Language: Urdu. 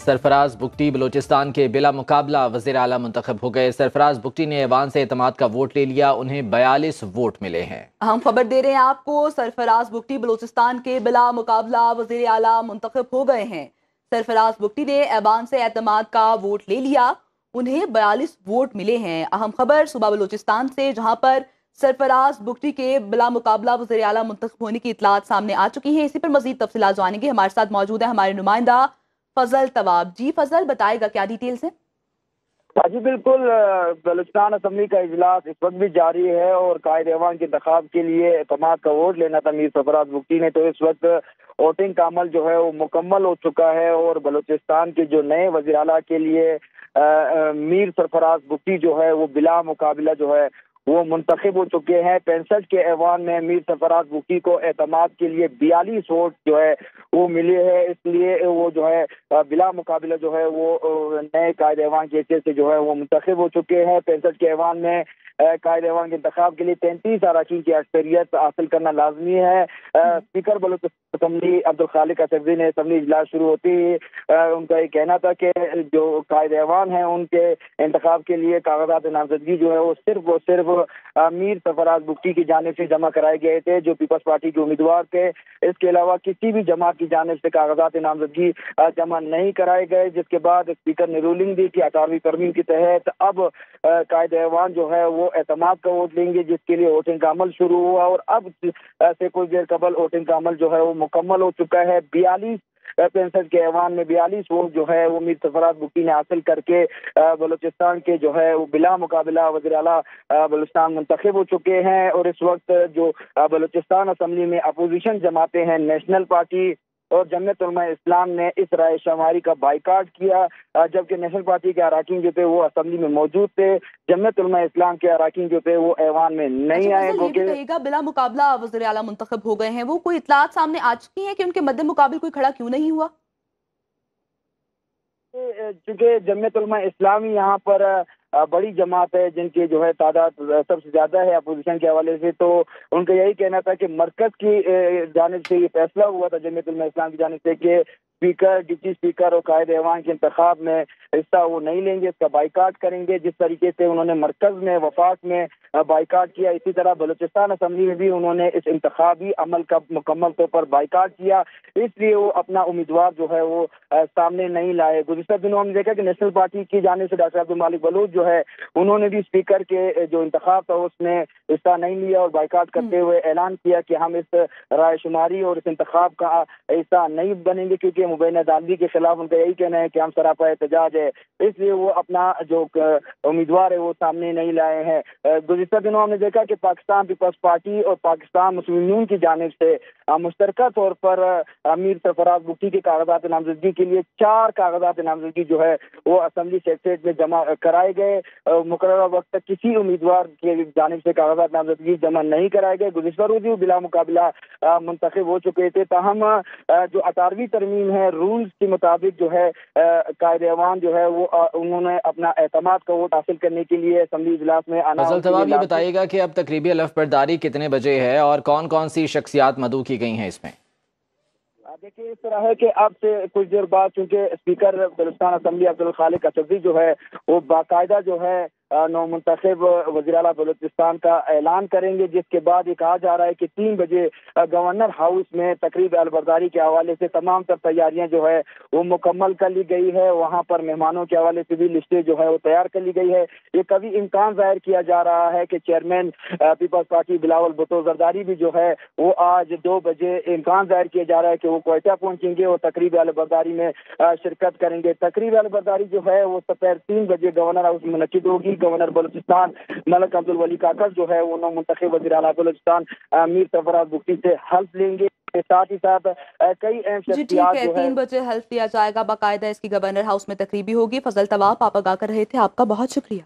سرفراز بگٹی بلوچستان کے بلا مقابلہ وزیر اعلیٰ منتخب ہو گئے۔ سرفراز بگٹی نے ایوان سے اعتماد کا ووٹ لے لیا، انہیں 42 ووٹ ملے ہیں۔ ہم خبر دے رہے ہیں آپ کو، سرفراز بگٹی بلوچستان کے بلا مقابلہ وزیر اعلیٰ منتخب ہو گئے ہیں۔ سرفراز بگٹی نے ایوان سے اعتماد کا ووٹ لے لیا، انہیں 42 ووٹ ملے ہیں۔ اہم خبر صوبہ بلوچستان سے، جہاں پر سرفراز بگٹی کے بلا مقابلہ وزیر اعلیٰ منتخب ہونے کی اطلاعات سامنے آ چکی ہیں۔ اسی پر مزید تفصیلات جانیں گے، ہمارے ساتھ موجود ہے ہمارے نمائندہ فضل طواب۔ جی فضل، بتائے گا کیا ڈیٹیلز ہیں؟ جی بالکل، بلوچستان اسمبلی کا اجلاس اس وقت بھی جاری ہے اور قائد ایوان کے انتخاب کے لیے اعتماد کا ووٹ لینا تھا میر سرفراز بگٹی نے، تو اس وقت ووٹنگ کا عمل جو ہے وہ مکمل ہو چکا ہے اور بلوچستان کے جو نئے وزیر اعلیٰ کے لیے میر سرفراز بگٹی جو ہے وہ بلا مقابلہ جو ہے وہ منتخب ہو چکے ہیں۔ 65 کے ایوان میں میر سرفراز بگٹی کو اعتماد کے لیے 42 ووٹ جو ہے وہ ملے ہیں، اس لیے وہ جو ہے بلا مقابلہ جو ہے وہ نئے قائد ایوان کے حیثیت سے جو ہے وہ منتخب ہو چکے ہیں۔ 65 کے ایوان میں قائد ایوان کے انتخاب کے لیے 33 اراکین کی اکثریت حاصل کرنا لازمی ہے۔ اسپیکر بلوچستان اسمبلی عبدالخالق اصغری نے اسمبلی اجلاس شروع ہوتے ہی ان کا یہ کہنا تھا کہ جو قائد ایوان ہیں ان کے انتخاب کے لیے کاغذات نامزدگی جو ہے وہ صرف میر سرفراز بگٹی کی جانب سے جمع کرائے گئے تھے جو پیپلز پارٹی کے امیدوار تھے۔ اس کے علاوہ کسی بھی جماعت کی جانب سے کاغذات نامزدگی جمع نہیں کرائے گئے، جس کے بعد اسپیکر نے رولنگ دی کہ 18ویں ترمیم کے تحت اب قائد ایوان جو ہے وہ اعتماد کا ووٹ لیں گے، جس کے لیے ووٹنگ کا عمل شروع ہوا اور اب سے کچھ دیر قبل ووٹنگ کا عمل جو ہے وہ مکمل ہو چکا ہے۔ 65 کے ایوان میں 42 ووٹ جو ہے وہ میر سرفراز بگٹی نے حاصل کر کے بلوچستان کے جو ہے وہ بلا مقابلہ وزیر اعلیٰ بلوچستان منتخب ہو چکے ہیں۔ اور اس وقت جو بلوچستان اسمبلی میں اپوزیشن جماعتیں ہیں، نیشنل پارٹی اور جمعیت علماء اسلام نے اس رائے شماری کا بائیکاٹ کیا، جبکہ نیشنل پارٹی کے اراکین جو تھے وہ اسمبلی میں موجود تھے۔ جمعیت علماء اسلام کے اراکین جو تھے وہ ایوان میں نہیں آئے۔ یہ بھی کہیے گا، بلا مقابلہ وزیر اعلیٰ منتخب ہو گئے ہیں، وہ کوئی اطلاعات سامنے آ چکی ہیں کہ ان کے مد مقابل کوئی کھڑا کیوں نہیں ہوا؟ چونکہ جمعیت علماء اسلامی یہاں پر بڑی جماعت ہے جن کی جو ہے تعداد سب سے زیادہ ہے اپوزیشن کے حوالے سے، تو ان کا یہی کہنا تھا کہ مرکز کی جانب سے یہ فیصلہ ہوا تھا جمعیت علماء اسلام کی جانب سے کہ اسپیکر، ڈپٹی اسپیکر اور قائد ایوان کے انتخاب میں حصہ وہ نہیں لیں گے، اس کا بائیکاٹ کریں گے۔ جس طریقے سے انہوں نے مرکز میں وفاق میں بائیکاٹ کیا، اسی طرح بلوچستان اسمبلی میں بھی انہوں نے اس انتخابی عمل کا مکمل طور پر بائیکاٹ کیا، اس لیے وہ اپنا امیدوار جو ہے وہ سامنے نہیں لائے۔ گزشتہ دنوں ہم نے دیکھا کہ نیشنل پارٹی کی جانب سے ڈاکٹر عبدالمالک بلوچ جو ہے انہوں نے بھی اسپیکر کے جو انتخاب تھا اس میں حصہ نہیں لیا اور بائیکاٹ کرتے ہوئے اعلان کیا کہ ہم اس رائے شماری اور اس انتخاب کا حصہ نہیں بنیں گے، کیونکہ مبینہ دانگی کے خلاف ان کا یہی کہنا ہے کہ ہم سراپا احتجاج ہے، اس لیے وہ اپنا جو امیدوار ہے وہ سامنے نہیں لائے ہیں۔ گزشتہ دنوں ہم نے دیکھا کہ پاکستان پیپلز پارٹی اور پاکستان مسلم یونین کی جانب سے مشترکہ طور پر میر سرفراز بگٹی کے کاغذات نامزدگی کے لیے 4 کاغذات نامزدگی جو ہے وہ اسمبلی سیکریٹریٹ میں جمع کرائے گئے۔ مقررہ وقت تک کسی امیدوار کی جانب سے کاغذات نامزدگی جمع نہیں کرائے گئے۔ گزشتہ روز ہی بلا مقابلہ منتخب ہو چکے تھے، تاہم جو 18ویں ترمیم ہے رولز کے مطابق جو ہے قائد ایوان جو ہے وہ انہوں نے اپنا اعتماد کا ووٹ حاصل کرنے کے لیے اسمبلی اجلاس میں آنا۔ فضل طواب، یہ بتائیے گا کہ اب تقریبی علف برداری کتنے بجے ہے اور کون کون سی شخصیات مدعو کی گئی ہیں اس میں؟ دیکھیے اس طرح ہے کہ اب سے کچھ دیر بعد چونکہ اسپیکر بلوچستان اسمبلی عبدالخالق اصغری جو ہے وہ باقاعدہ جو ہے نو منتخب وزیر اعلیٰ بلوچستان کا اعلان کریں گے، جس کے بعد یہ کہا جا رہا ہے کہ 3 بجے گورنر ہاؤس میں تقریب علبرداری کے حوالے سے تمام تر تیاریاں جو ہے وہ مکمل کر لی گئی ہے، وہاں پر مہمانوں کے حوالے سے بھی لسٹیں جو ہے وہ تیار کر لی گئی ہے۔ یہ کبھی امکان ظاہر کیا جا رہا ہے کہ chairman Peoples Party Bilawal Bhutto Zardari بھی جو ہے وہ آج 2 بجے امکان ظاہر کیا جا رہا ہے کہ وہ کوئٹہ پہنچیں گے اور تقریب علبرداری میں شرکت کریں گے۔ تقریب علبرداری جو ہے وہ دوپہر 3 بجے گورنر ہاؤس میں منعقد ہوگی۔ گورنر بلوچستان ملک عبدالولی کاکڑ جو ہے وہ نو منتخب وزیر اعلیٰ بلوچستان میر سرفراز بگٹی سے حلف لیں گے، ساتھ ہی ساتھ کئی اہم شخصیات جو ہے 3 بجے حلف لیا جائے گا، باقاعدہ اس کی گورنر ہاؤس میں تقریبی ہوگی۔ فضل طواب، آپ آگاہ کر رہے تھے، آپ کا بہت شکریہ۔